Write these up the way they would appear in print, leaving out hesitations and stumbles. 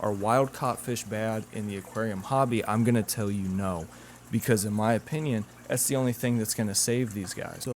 Are wild caught fish bad in the aquarium hobby? I'm gonna tell you no, because in my opinion, that's the only thing that's gonna save these guys.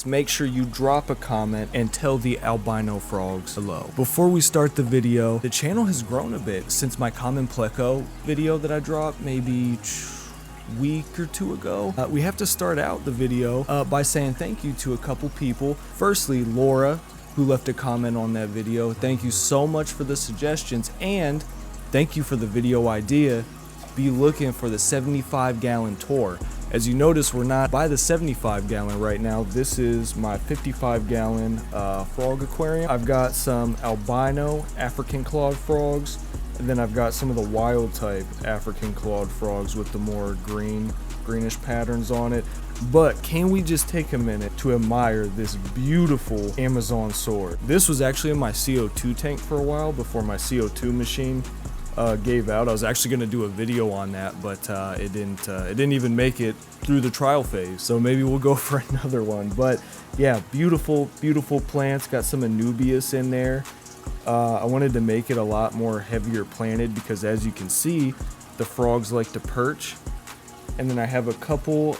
Make sure you drop a comment and tell the albino frogs hello. Before we start the video, the channel has grown a bit since my common pleco video that I dropped maybe a week or two ago. We have to start out the video by saying thank you to a couple people. Firstly, Laura, who left a comment on that video. Thank you so much for the suggestions, and thank you for the video idea. Be looking for the 75-gallon tour. As you notice, we're not by the 75-gallon right now. This is my 55-gallon frog aquarium. I've got some albino African clawed frogs, and then I've got some of the wild type African clawed frogs with the more greenish patterns on it. But can we just take a minute to admire this beautiful Amazon sword? This was actually in my CO2 tank for a while before my CO2 machine gave out. I was actually going to do a video on that, but it didn't even make it through the trial phase, so maybe we'll go for another one. But yeah, beautiful plants. Got some Anubias in there. I wanted to make it a lot more heavier planted because, as you can see, the frogs like to perch. And then I have a couple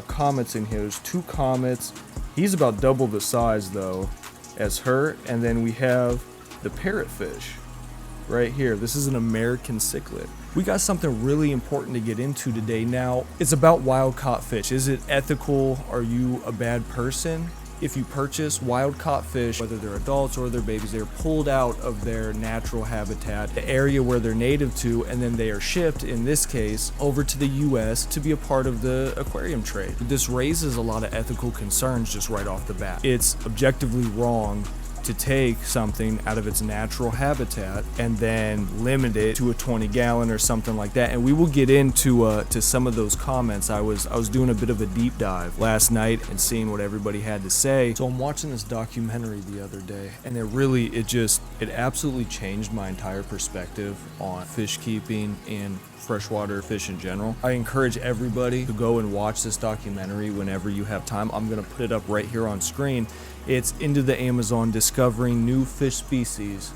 comets in here. There's two comets. He's about double the size though as her. And then we have the parrotfish right here. This is an American cichlid. We got something really important to get into today. Now, it's about wild caught fish. Is it ethical? Are you a bad person? If you purchase wild caught fish, whether they're adults or they're babies, they're pulled out of their natural habitat, the area where they're native to, and then they are shipped, in this case, over to the US to be a part of the aquarium trade. This raises a lot of ethical concerns just right off the bat. It's objectively wrong to take something out of its natural habitat and then limit it to a 20-gallon or something like that. And we will get into to some of those comments. I was doing a bit of a deep dive last night and seeing what everybody had to say. So I'm watching this documentary the other day, and it absolutely changed my entire perspective on fish keeping and freshwater fish in general. I encourage everybody to go and watch this documentary whenever you have time. I'm gonna put it up right here on screen. It's Into the Amazon, Discovering New Fish Species.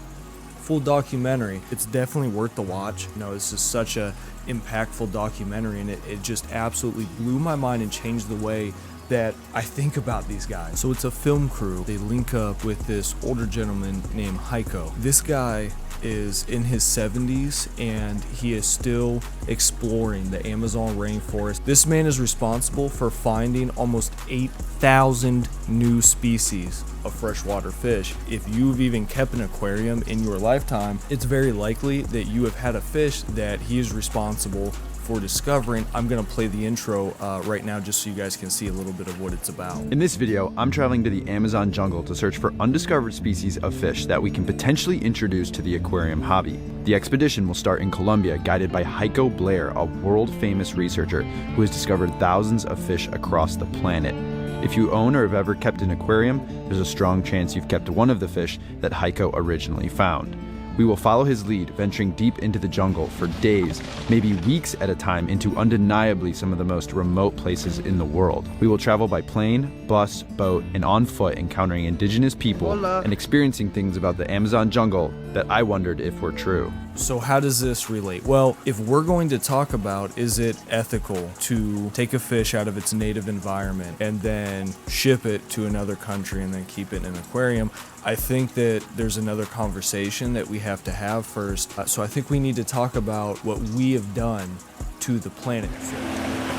Full documentary. It's definitely worth the watch. You know, this is such a impactful documentary, and it just absolutely blew my mind and changed the way that I think about these guys. So it's a film crew. They link up with this older gentleman named Heiko. This guy is in his 70s and he is still exploring the Amazon rainforest. This man is responsible for finding almost 8,000 new species of freshwater fish. If you've even kept an aquarium in your lifetime, it's very likely that you have had a fish that he is responsible for discovering. I'm gonna play the intro right now just so you guys can see a little bit of what it's about. In this video, I'm traveling to the Amazon jungle to search for undiscovered species of fish that we can potentially introduce to the aquarium hobby. The expedition will start in Colombia, guided by Heiko Blair, a world-famous researcher who has discovered thousands of fish across the planet. If you own or have ever kept an aquarium, there's a strong chance you've kept one of the fish that Heiko originally found. We will follow his lead, venturing deep into the jungle for days, maybe weeks at a time, into undeniably some of the most remote places in the world. We will travel by plane, bus, boat, and on foot, encountering indigenous people and experiencing things about the Amazon jungle that I wondered if were true. So how does this relate? Well, if we're going to talk about, is it ethical to take a fish out of its native environment and then ship it to another country and then keep it in an aquarium, I think that there's another conversation that we have to have first. So I think we need to talk about what we have done to the planet.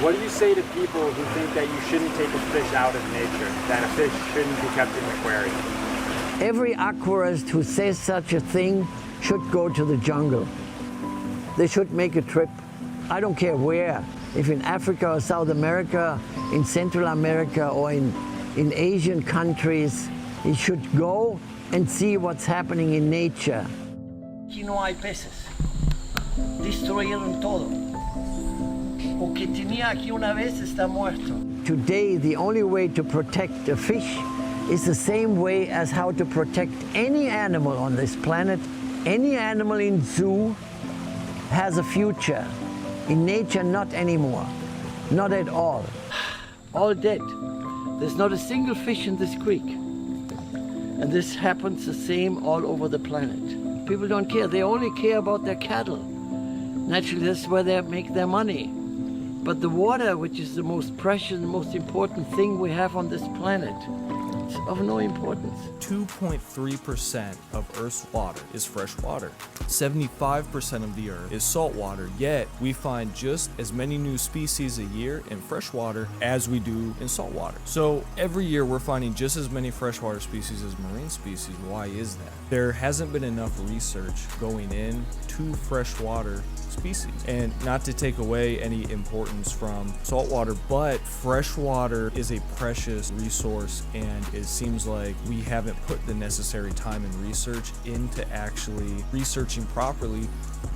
What do you say to people who think that you shouldn't take a fish out of nature, that a fish shouldn't be kept in an aquarium? Every aquarist who says such a thing should go to the jungle. They should make a trip. I don't care where, if in Africa or South America, in Central America, or in Asian countries. You should go and see what's happening in nature. Aquí no hay peces. Destruyeron todo. O que tenía aquí una vez está muerto. Today, the only way to protect a fish is the same way as how to protect any animal on this planet, Any animal in zoo has a future. In nature, not anymore. Not at all. All dead. There's not a single fish in this creek. And this happens the same all over the planet. People don't care. They only care about their cattle. Naturally, that's where they make their money. But the water, which is the most precious and most important thing we have on this planet, it's of no importance. 2.3% of Earth's water is fresh water. 75% of the Earth is salt water, yet we find just as many new species a year in freshwater as we do in saltwater. So every year we're finding just as many freshwater species as marine species. Why is that? There hasn't been enough research going in to freshwater species. And not to take away any importance from saltwater, but freshwater is a precious resource, and it seems like we haven't put the necessary time and research into actually researching properly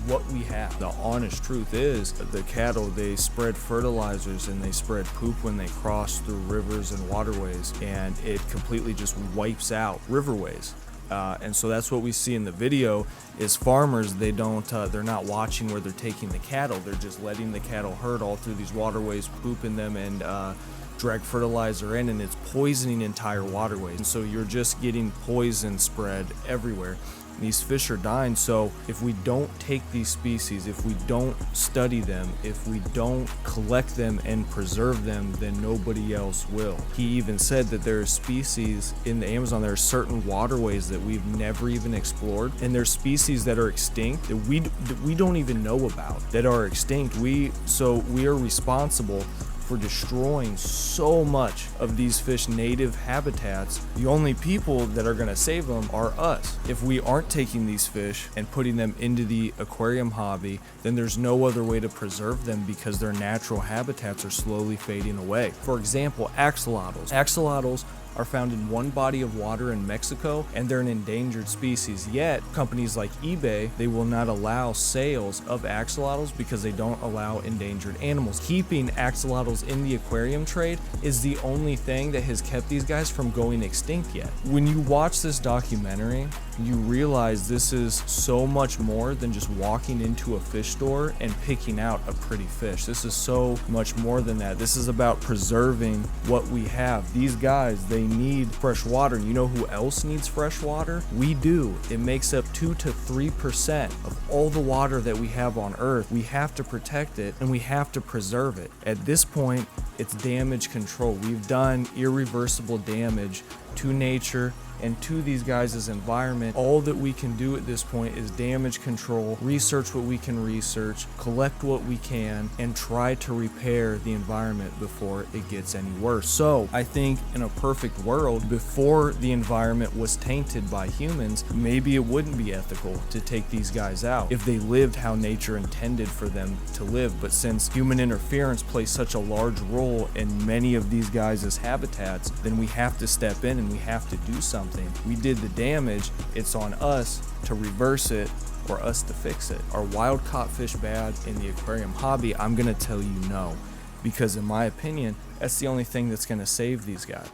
what we have. The honest truth is the cattle, they spread fertilizers and they spread poop when they cross through rivers and waterways, and it completely just wipes out riverways. And so that's what we see in the video is farmers, they're not watching where they're taking the cattle. They're just letting the cattle herd all through these waterways, poop in them, and drag fertilizer in, and it's poisoning entire waterways. And so you're just getting poison spread everywhere. These fish are dying. So if we don't take these species, if we don't study them, if we don't collect them and preserve them, then nobody else will. He even said that there are species in the Amazon, there are certain waterways that we've never even explored, and there's species that are extinct that we don't even know about that are extinct. So we are responsible for destroying so much of these fish native habitats. The only people that are going to save them are us. If we aren't taking these fish and putting them into the aquarium hobby, then there's no other way to preserve them because their natural habitats are slowly fading away. For example, axolotls. Axolotls are found in one body of water in Mexico, and they're an endangered species. Yet companies like eBay, they will not allow sales of axolotls because they don't allow endangered animals. Keeping axolotls in the aquarium trade is the only thing that has kept these guys from going extinct yet. When you watch this documentary, you realize this is so much more than just walking into a fish store and picking out a pretty fish. This is so much more than that. This is about preserving what we have. These guys, they need fresh water. You know who else needs fresh water? We do. It makes up 2 to 3% of all the water that we have on Earth. We have to protect it and we have to preserve it. At this point, it's damage control. We've done irreversible damage to nature and to these guys' environment. All that we can do at this point is damage control, research what we can research, collect what we can, and try to repair the environment before it gets any worse. So I think in a perfect world, before the environment was tainted by humans, maybe it wouldn't be ethical to take these guys out if they lived how nature intended for them to live. But since human interference plays such a large role in many of these guys' habitats, then we have to step in and we have to do something. We did the damage, it's on us to reverse it or us to fix it. Are wild caught fish bad in the aquarium hobby? I'm gonna tell you no, because in my opinion, that's the only thing that's gonna save these guys.